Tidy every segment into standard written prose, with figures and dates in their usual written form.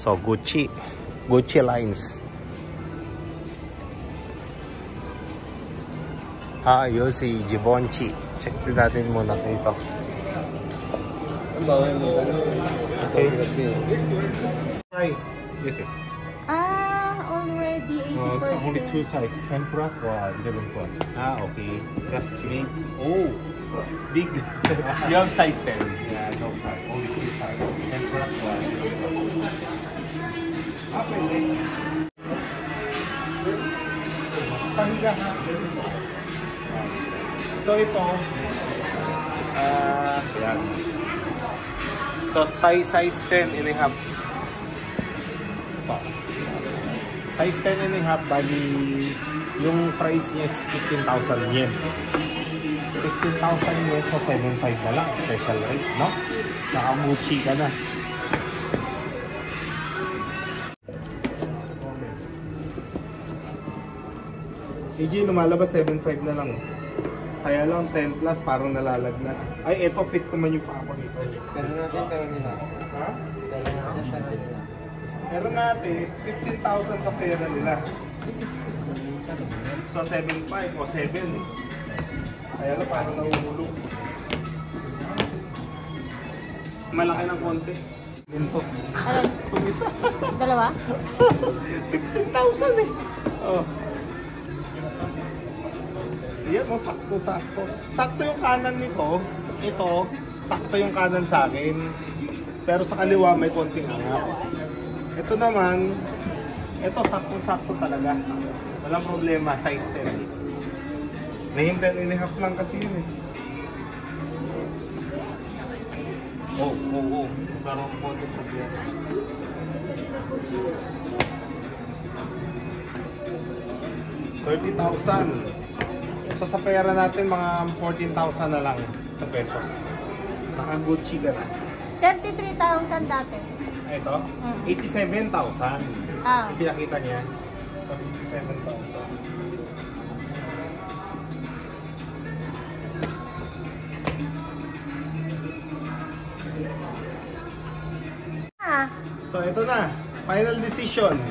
So, Gucci lines. Yun si Givenchy. Check natin muna dito. Okay. Right. This is. Already 80%. It's only two size, 10 plus or 11 plus. Okay. Just big. Oh, it's big. You have size 10. Yeah, no size. Only two size. 10 plus or 11 plus. Pahiga ha. So ito, yan. So size 10 and a half. So, size 10 and a half, bali yung price niya is 15,000 yen. 15,000 yen, so 7,500 na lang. Special rate, no? Naka-Gucci ka na. EG, lumalabas 7,500 na lang. Kaya lang 10 plus, parang nalalagnat. Ay, eto fit naman yung pako nito. Pero natin, pero nila. Ha? Pero natin, pero nila. Pero natin, 15,000 sa pera nila. So 7,500 o 7. Kaya lang parang nahuhulog. Malaki ng konti. Ginto. Alin? Dalawa? 15,000 eh. Oh. Yan o, sakto-sakto. Sakto yung kanan nito. Ito, sakto yung kanan sa akin. Pero sa kaliwa may konting angat. Ito naman, ito sakto-sakto talaga. Walang problema, size 10. 9 and a half lang kasi yun eh. Oh. Pero konting problema. $30,000. So sa pera natin, mga 14,000 na lang sa pesos. Naka-Gucci ka na. 33,000 dati. Ito? 87,000. Pinakita niya. 87,000. So ito na. Final decision.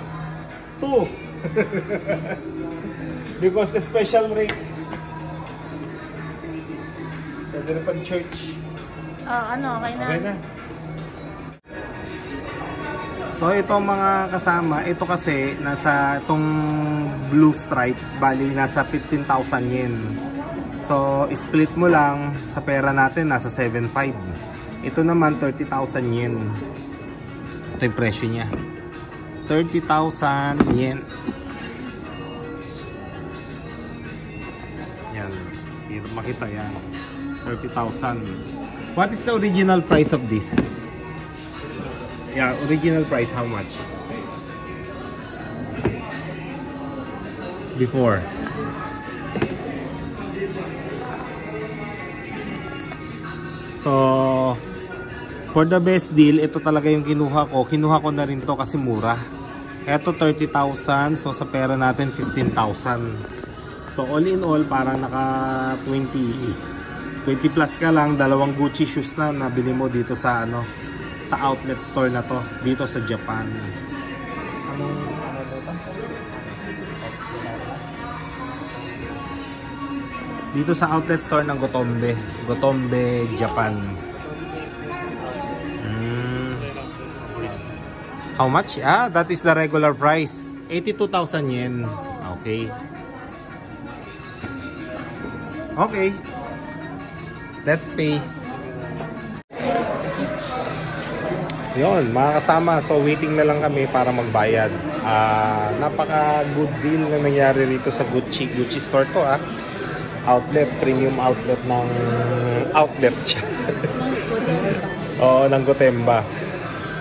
2. Because the special rate. Pwede na pang church. Okay na. Okay na. So ito mga kasama, ito kasi nasa itong blue stripe, bali nasa 15,000 yen. So split mo lang sa pera natin, nasa 7,500. Ito naman 30,000 yen. Ito yung presyo niya. 30,000 yen. Yan. Hirap makita yan. 30,000. What is the original price of this? Yeah, original price how much? Before. So, for the best deal, ito talaga yung kinuha ko. Kinuha ko na rin to kasi mura. Ito 30,000, so sa pera natin 15,000. So all in all, parang naka 20 plus ka lang, dalawang Gucci shoes na nabili mo dito sa sa outlet store na to dito sa Japan. Dito sa outlet store ng Gotombe, Japan. How much? That is the regular price. 82,000 yen. Okay. Okay. Let's pay. Yon, mga kasama. So waiting na lang kami para magbayad. Napaka good deal na nangyari rito sa Gucci store to Outlet, premium outlet ng outlet siya. Oo, ng Gotemba.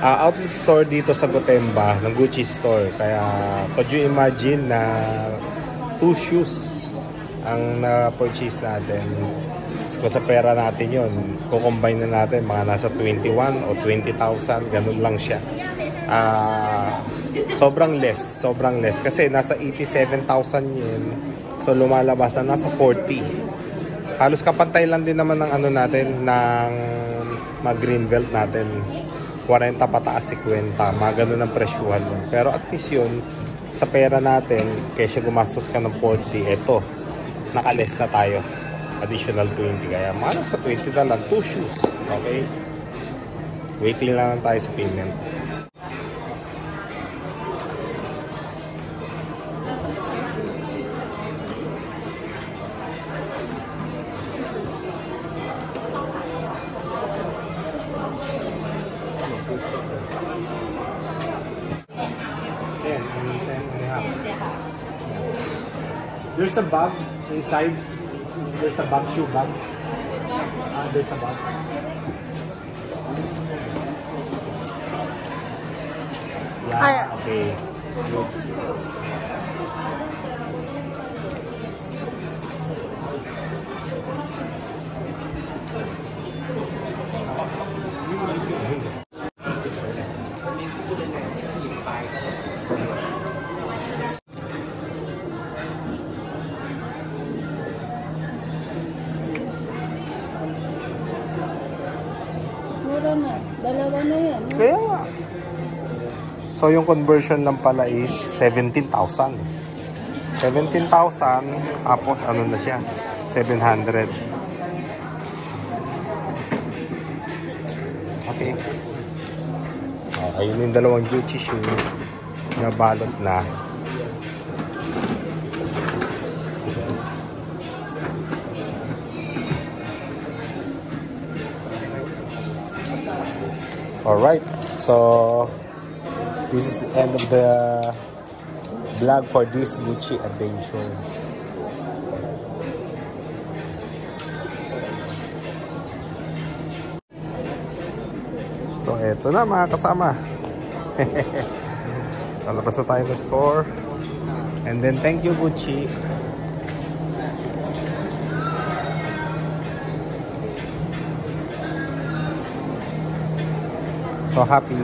Outlet store dito sa Gotemba, ng Gucci store. Kaya, could you imagine na 2 shoes ang na-purchase natin. So, sa pera natin yun, kukombine na natin, mga nasa 21 o 20,000, ganun lang siya. Sobrang less. Kasi nasa 87,000 yen. So, lumalabas na nasa 40. Halos kapantay lang din naman ng natin, ng mag green belt natin. 40 pataas, 50. Mga ganun ang presyuhan nun. Pero at least yun, sa pera natin, kaysa gumastos ka ng 40, eto, nakaless na tayo. Additional 20. Kaya mga nasa 20 na lang. 2 shoes. Okay? Waiting lang tayo sa payment. There's a bag inside. There's a bag, shoe bag. There's a bag. Yeah, okay. Good. Mura na. Dalawa na yan. Kaya nga. So yung conversion lang pala is 17,000. 17,000 tapos ano na siya? 700. Okay. Ayun yung dalawang Gucci shoes na balot na. Alright, so this is the end of the vlog for this Gucci adventure. So eto na mga kasama. Lalabas na tayo ng store. And then thank you Gucci. So happy.